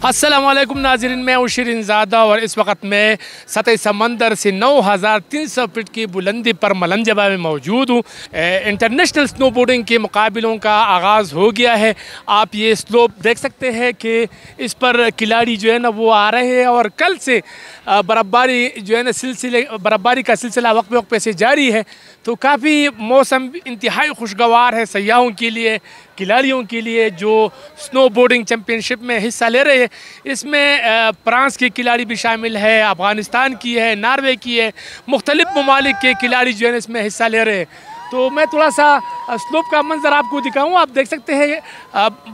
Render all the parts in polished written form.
अस्सलामुअलैकुम नाज़रीन, मैं हूँ शेरिन ज़ादा और इस वक्त मैं सतह समंदर से 9300 फीट की बुलंदी पर मलम जबा में मौजूद हूँ। इंटरनेशनल स्नोबोर्डिंग के मुकाबलों का आगाज़ हो गया है। आप ये स्लोप देख सकते हैं कि इस पर खिलाड़ी जो है ना वो आ रहे हैं और कल से बर्फ़बारी जो है ना बर्फ़बारी का सिलसिला वक्त वक्त से जारी है। तो काफ़ी मौसम इंतहाई खुशगवार है सयाहों के लिए, खिलाड़ियों के लिए जो स्नोबोर्डिंग चैम्पियनशिप में हिस्सा ले रहे हैं। इसमें फ्रांस के खिलाड़ी भी शामिल है, अफ़गानिस्तान की है, नॉर्वे की है, मुख्तलिफ़ ममालिक के खिलाड़ी जो है इसमें हिस्सा ले रहे हैं। तो मैं थोड़ा सा स्लोप का मंजर आपको दिखाऊं। आप देख सकते हैं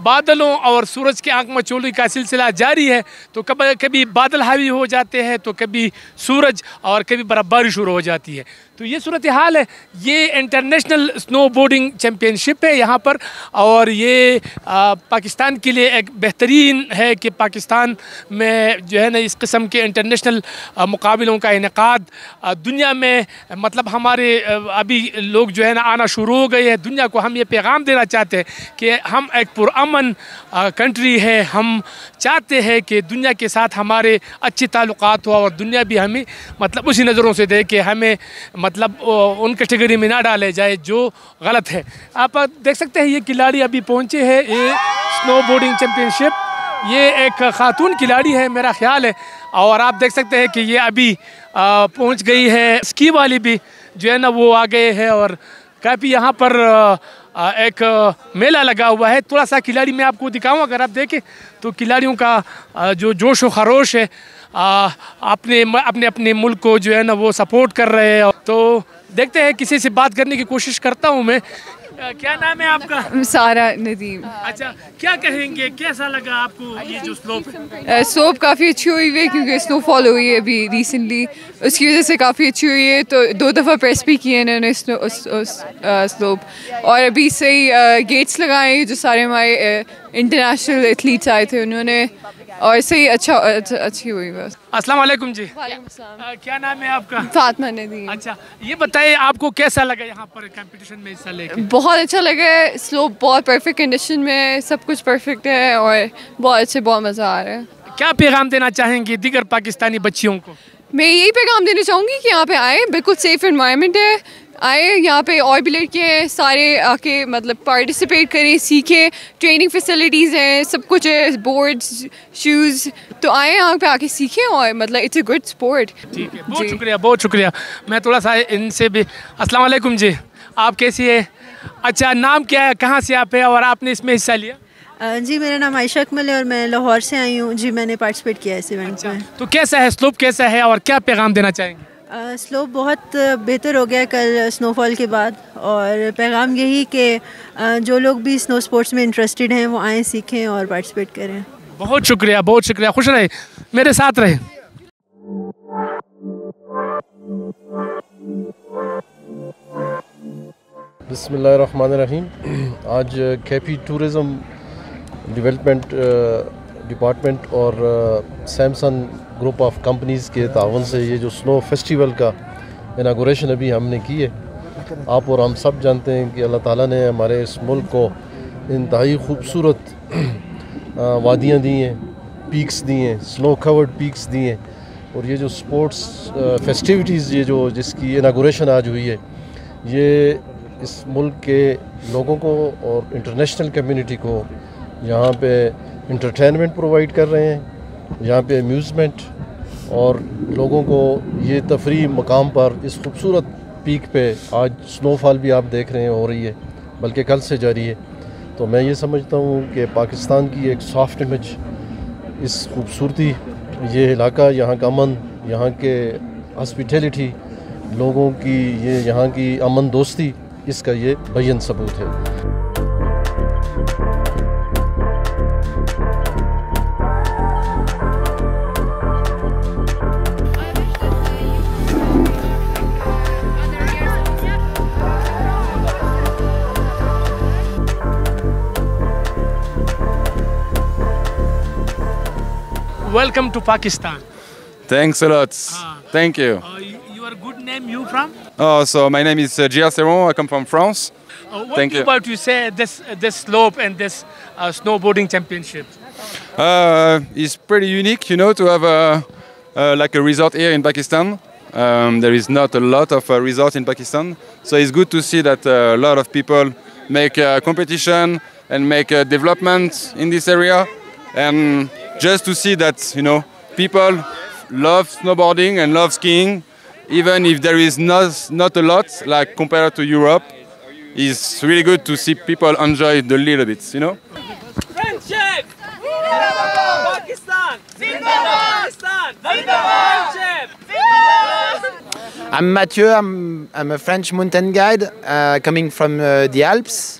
बादलों और सूरज के आंख मचोली का सिलसिला जारी है। तो कभी बादल हावी हो जाते हैं, तो कभी सूरज और कभी बर्फ़बारी शुरू हो जाती है। तो ये सूरत हाल है। ये इंटरनेशनल स्नोबोर्डिंग चैम्पियनशिप है यहाँ पर, और ये पाकिस्तान के लिए एक बेहतरीन है कि पाकिस्तान में जो है ना इस किस्म के इंटरनेशनल मुकाबलों का इनेकाद दुनिया में, मतलब हमारे अभी लोग जो है ना आना शुरू हो गए हैं। दुनिया को हम ये पैगाम देना चाहते हैं कि हम एक पुरअमन कंट्री है। हम चाहते हैं कि दुनिया के साथ हमारे अच्छे ताल्लुकात हो और दुनिया भी हमें मतलब उसी नज़रों से देखे, हमें मतलब उन कैटेगरी में ना डाले जाए जो गलत है। आप देख सकते हैं ये खिलाड़ी अभी पहुंचे हैं ये स्नोबोर्डिंग चैम्पियनशिप। ये एक खातून खिलाड़ी है मेरा ख्याल है, और आप देख सकते हैं कि ये अभी पहुंच गई है। स्की वाली भी जो है ना वो आ गए हैं, और काफ़ी यहाँ पर एक मेला लगा हुआ है। थोड़ा सा खिलाड़ी मैं आपको दिखाऊँ, अगर आप देखें तो खिलाड़ियों का जो जोश व खरोश है, अपने अपने मुल्क को जो है ना वो सपोर्ट कर रहे हैं। तो देखते हैं, किसी से बात करने की कोशिश करता हूँ मैं। क्या नाम है आपका? सारा नदीम। अच्छा, क्या कहेंगे, कैसा लगा आपको ये जो स्लोप है? स्लोप काफ़ी अच्छी हुई है क्योंकि स्नोफॉल हुई है अभी रिसेंटली, उसकी वजह से काफ़ी अच्छी हुई है। तो 2 दफ़ा प्रेस भी किए इन्होंने स्लोप, और अभी सही गेट्स लगाए जो सारे हमारे इंटरनेशनल एथलीट्स आए थे उन्होंने, और सही अच्छी हुई बस। अस्सलाम वालेकुम जी। वालेकुम अस्सलाम। क्या नाम है आपका? फातिमा नदीम। अच्छा, ये बताइए आपको कैसा लगा यहाँ पर कंपटीशन में हिस्सा लेकर? बहुत अच्छा लगा है। स्लोप बहुत परफेक्ट कंडीशन में है, सब कुछ परफेक्ट है और बहुत मज़ा आ रहा है। क्या पैगाम देना चाहेंगे दीगर पाकिस्तानी बच्चियों को? मैं यही पैगाम देना चाहूँगी कि यहाँ पे आए, बिल्कुल सेफ़ एनवायरनमेंट है, आए यहाँ पे और भी लड़के हैं सारे, आके मतलब पार्टिसिपेट करें, सीखें। ट्रेनिंग फैसिलिटीज़ हैं, सब कुछ है, बोर्ड्स, शूज़। तो आए यहाँ पे आके सीखें और मतलब इट्स अ गुड स्पोर्ट। ठीक है, बहुत शुक्रिया, बहुत शुक्रिया। मैं थोड़ा सा इनसे भी। अस्सलाम वालेकुम जी, आप कैसी है? अच्छा, नाम क्या है, कहाँ से आप है और आपने इसमें हिस्सा लिया? जी, मेरा नाम आयशा अकमल है और मैं लाहौर से आई हूँ जी। मैंने पार्टिसिपेट किया है इस इवेंट में। तो कैसा है स्लोप, कैसा है और क्या पैगाम देना चाहेंगे? स्लोप बहुत बेहतर हो गया कल स्नोफॉल के बाद, और पैगाम यही कि जो लोग भी स्नो स्पोर्ट्स में इंटरेस्टेड हैं वो आएँ, सीखें और पार्टिसिपेट करें। बहुत शुक्रिया, बहुत शुक्रिया। खुश रहे, मेरे साथ रहे। बिस्मिल्लाहिर्रहमानिर्रहीम। आज केपी टूरिज़म डेवलपमेंट डिपार्टमेंट और सैमसन ग्रुप ऑफ कंपनीज़ के तावन से ये जो स्नो फेस्टिवल का इनागोरेशन अभी हमने की है। आप और हम सब जानते हैं कि अल्लाह ताला ने हमारे इस मुल्क को इंतहाई खूबसूरत वादियाँ दी हैं, पीक्स दी हैं, स्नो कवर्ड पीक्स दी हैं। और ये जो स्पोर्ट्स फेस्टिविटीज़ ये जो जिसकी इनागोरेशन आज हुई है, ये इस मुल्क के लोगों को और इंटरनेशनल कम्युनिटी को यहाँ पे इंटरटेनमेंट प्रोवाइड कर रहे हैं, यहाँ पे अम्यूज़मेंट, और लोगों को ये तफरी मकाम पर इस खूबसूरत पीक पे आज स्नोफॉल भी आप देख रहे हैं हो रही है, बल्कि कल से जारी है। तो मैं ये समझता हूँ कि पाकिस्तान की एक सॉफ्ट इमेज इस खूबसूरती ये इलाका, यहाँ का अमन, यहाँ के हॉस्पिटैलिटी, लोगों की ये यहाँ की अमन दोस्ती, इसका ये बेयन सबूत है। Welcome to Pakistan. Thanks a lot. Thank you. Your good name, you from? Oh, so my name is Sherin. I come from France. What Thank you. about you say this slope and this snowboarding championship? It's pretty unique, you know, to have like a resort here in Pakistan. There is not a lot of resorts in Pakistan, so it's good to see that a lot of people make competition and make development in this area, and just to see that, you know, people love snowboarding and love skiing, even if there is not a lot, like compared to Europe. It's really good to see people enjoy the little bits, you know. Friendship! Pakistan! Pakistan! Friendship! I'm Mathieu. I'm a French mountain guide coming from the Alps.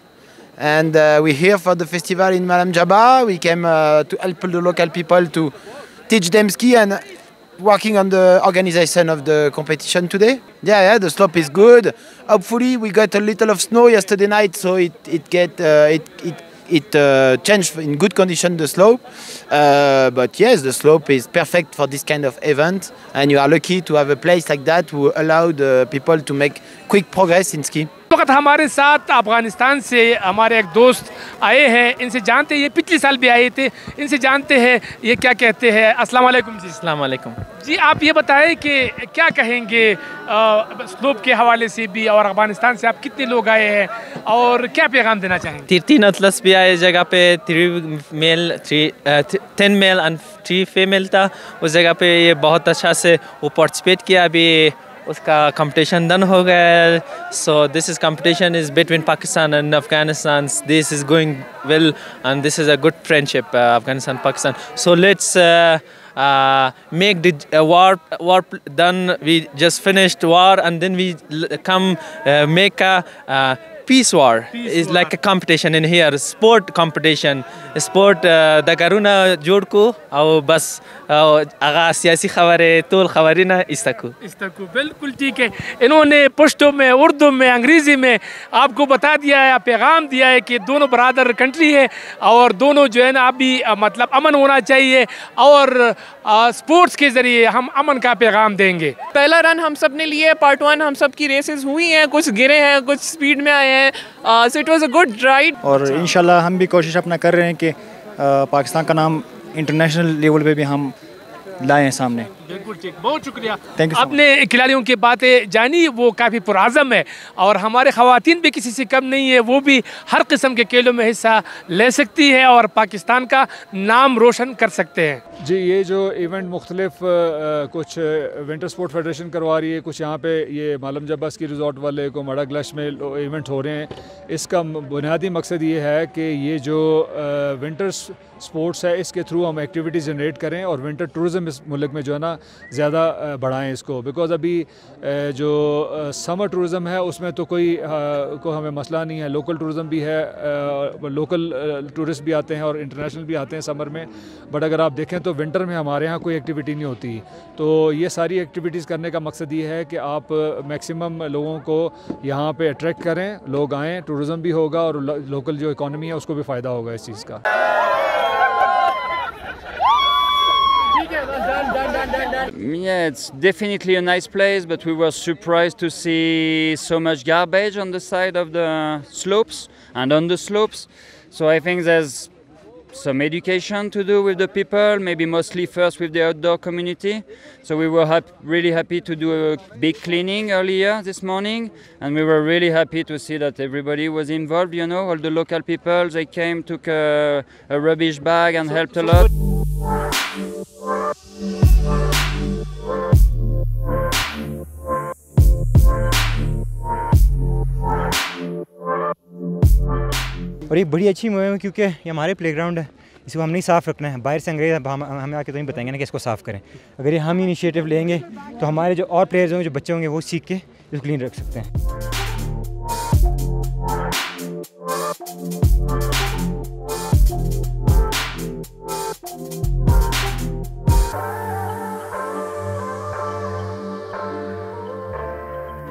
And we're here for the festival in Malam Jabba. We came to help the local people to teach them ski and working on the organization of the competition today. Yeah, the slope is good. Hopefully we got a little of snow yesterday night, so it changed in good condition, the slope. But yes, the slope is perfect for this kind of event, and you are lucky to have a place like that who allow the people to make quick progress in ski. इस वक्त हमारे साथ अफगानिस्तान से हमारे एक दोस्त आए हैं, इनसे जानते हैं, ये पिछले साल भी आए थे, इनसे जानते हैं ये क्या कहते हैं। अस्सलाम वालेकुम जी। अस्सलाम वालेकुम जी, आप ये बताएं कि क्या कहेंगे स्लोप के हवाले से भी, और अफगानिस्तान से आप कितने लोग आए हैं और क्या पैगाम देना चाहेंगे? 13 अटलस भी आए जगह पे, 10 मेल एंड 3 फीमेल था उस जगह पे। ये बहुत अच्छा से वो पार्टिसिपेट किया, अभी उसका कंपटीशन डन हो गया। So this is competition is between Pakistan and Afghanistan. This is going well and this is a good friendship Afghanistan Pakistan. So let's make the war done. We just finished war and then we come make a peace war. It's like a competition in here, sport competition. Sport da karuna jod ko aur bas aga siyasi खबरें तोल खबरें ना इस्तकू बिल्कुल ठीक है। इन्होंने पश्तो में, उर्दू में, अंग्रेज़ी में आपको बता दिया है, पैगाम दिया है कि दोनों बरादर कंट्री है और दोनों जो है ना अभी मतलब अमन होना चाहिए, और स्पोर्ट्स के ज़रिए हम अमन का पैगाम देंगे। पहला रन हम सब ने लिए, पार्ट 1 हम सब की रेसेस हुई हैं, कुछ गिरे हैं, कुछ स्पीड में आए हैं। So it was a good ride, और इंशाल्लाह हम भी कोशिश अपना कर रहे हैं कि पाकिस्तान का नाम इंटरनेशनल लेवल पे भी हम लाएं सामने। बिल्कुल ठीक, बहुत शुक्रिया। Thank you. अपने खिलाड़ियों की बातें जानी, वो काफ़ी पुराज़म है और हमारे ख़वातीन भी किसी से कम नहीं है, वो भी हर किस्म के खेलों में हिस्सा ले सकती है और पाकिस्तान का नाम रोशन कर सकते हैं। जी, ये जो इवेंट मुख्तलिफ कुछ विंटर स्पोर्ट फेडरेशन करवा रही है, कुछ यहाँ पे ये मालम जब्बा स्की रिजॉर्ट वाले को मड़ा ग्लश में इवेंट हो रहे हैं। इसका बुनियादी मकसद ये है कि ये जो विंटर स्पोर्ट्स है इसके थ्रू हम एक्टिविटीज़ जनरेट करें और विंटर टूरिज़म इस मुल्क में जो है ना ज़्यादा बढ़ाएं इसको। बिकॉज़ अभी जो समर टूरिज़म है उसमें तो को हमें मसला नहीं है, लोकल टूरिज़म भी है, लोकल टूरिस्ट भी आते हैं और इंटरनेशनल भी आते हैं समर में। बट अगर आप देखें तो विंटर में हमारे यहाँ कोई एक्टिविटी नहीं होती। तो ये सारी एक्टिविटीज़ करने का मकसद ये है कि आप मैक्सिमम लोगों को यहाँ पे अट्रैक्ट करें, लोग आएँ, टूरिज़म भी होगा और लोकल जो इकॉनमी है उसको भी फ़ायदा होगा इस चीज़ का। Yeah, it's definitely a nice place, but we were surprised to see so much garbage on the side of the slopes and on the slopes. So I think there's some education to do with the people, maybe mostly first with the outdoor community. So we were really happy to do a big cleaning earlier this morning, and we were really happy to see that everybody was involved, you know, all the local people, they came, took a rubbish bag and helped a lot. और ये बड़ी अच्छी मुहिम है क्योंकि ये हमारे playground है, इसको हम नहीं साफ़ रखना है, बाहर से अंग्रेज हमें आके तो नहीं बताएंगे ना कि इसको साफ़ करें। अगर ये हम इनिशिएटिव लेंगे तो हमारे जो और प्लेयर्स होंगे, जो बच्चे होंगे, वो सीख के इसको क्लीन रख सकते हैं।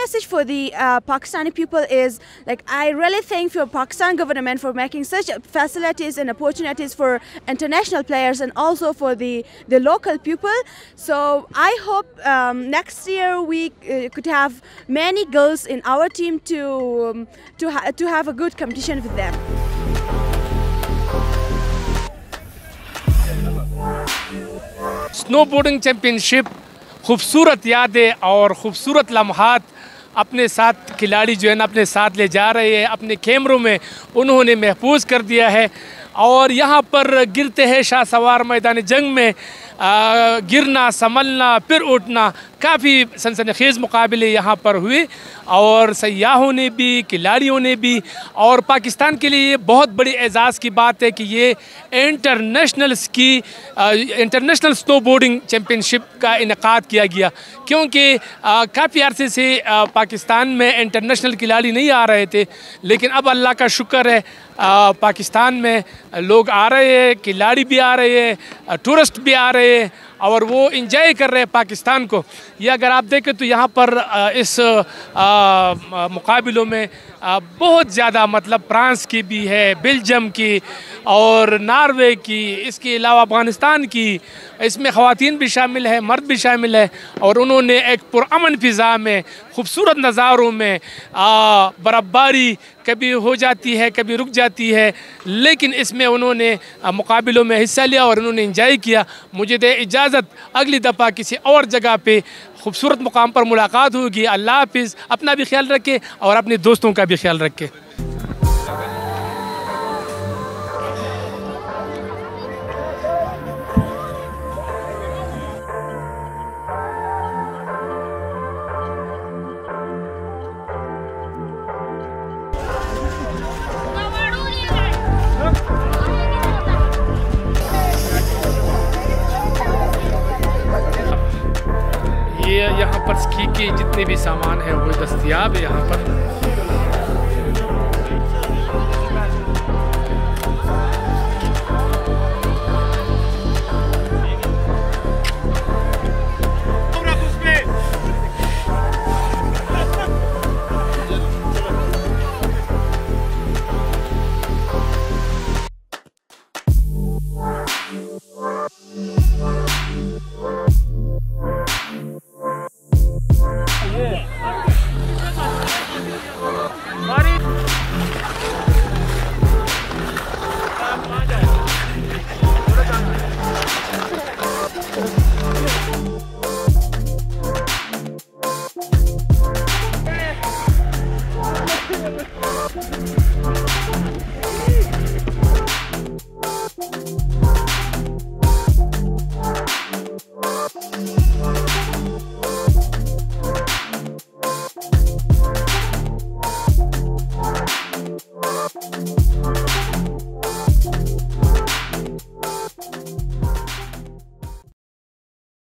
message for the Pakistani people is like I really thank your Pakistan government for making such facilities and opportunities for international players and also for the local people. So I hope next year we could have many girls in our team to have a good competition with them. Snowboarding championship खूबसूरत यादें और ख़ूबसूरत लम्हात अपने साथ खिलाड़ी जो है ना अपने साथ ले जा रहे हैं, अपने कैमरों में उन्होंने महफूज कर दिया है। और यहाँ पर गिरते हैं शाह सवार मैदान जंग में गिरना, संभलना, फिर उठना, काफ़ी सनसनीखेज़ मुकाबले यहाँ पर हुए और सयाहों ने भी, खिलाड़ियों ने भी। और पाकिस्तान के लिए ये बहुत बड़ी एजाज़ की बात है कि ये इंटरनेशनल स्नोबोर्डिंग चैम्पियनशिप का इनेकाद किया गया, क्योंकि काफ़ी अरसे से पाकिस्तान में इंटरनेशनल खिलाड़ी नहीं आ रहे थे, लेकिन अब अल्लाह का शुक्र है पाकिस्तान में लोग आ रहे हैं, खिलाड़ी भी आ रहे हैं, टूरिस्ट भी आ रहे हैं और वो इंजॉय कर रहे हैं पाकिस्तान को। ये अगर आप देखें तो यहाँ पर इस मुकाबलों में बहुत ज़्यादा मतलब फ्रांस की भी है, बेल्जियम की और नॉर्वे की, इसके अलावा अफगानिस्तान की, इसमें ख़वातीन भी शामिल है, मर्द भी शामिल है। और उन्होंने एक पुरअमन फ़िज़ा में, खूबसूरत नज़ारों में, बर्फ़बारी कभी हो जाती है, कभी रुक जाती है, लेकिन इसमें उन्होंने मुकाबलों में हिस्सा लिया और उन्होंने इंजॉय किया। मुझे दे इजाज़त, अगली दफ़ा किसी और जगह पे खूबसूरत मुकाम पर मुलाकात होगी। अल्लाह हाफ़िज़, अपना भी ख्याल रखें और अपने दोस्तों का भी ख्याल रखें। ये यहाँ पर स्की के जितने भी सामान हैं वो दस्तयाब है यहाँ पर।